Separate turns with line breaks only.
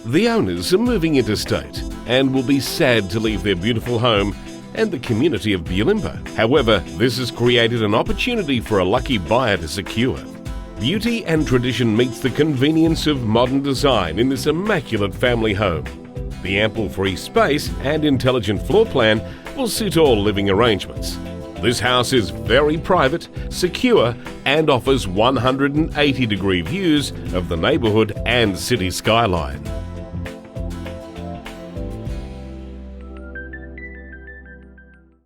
The owners are moving interstate and will be sad to leave their beautiful home and the community of Bulimba. However, this has created an opportunity for a lucky buyer to secure. Beauty and tradition meets the convenience of modern design in this immaculate family home. The ample free space and intelligent floor plan will suit all living arrangements. This house is very private, secure, and offers 180-degree views of the neighbourhood and city skyline.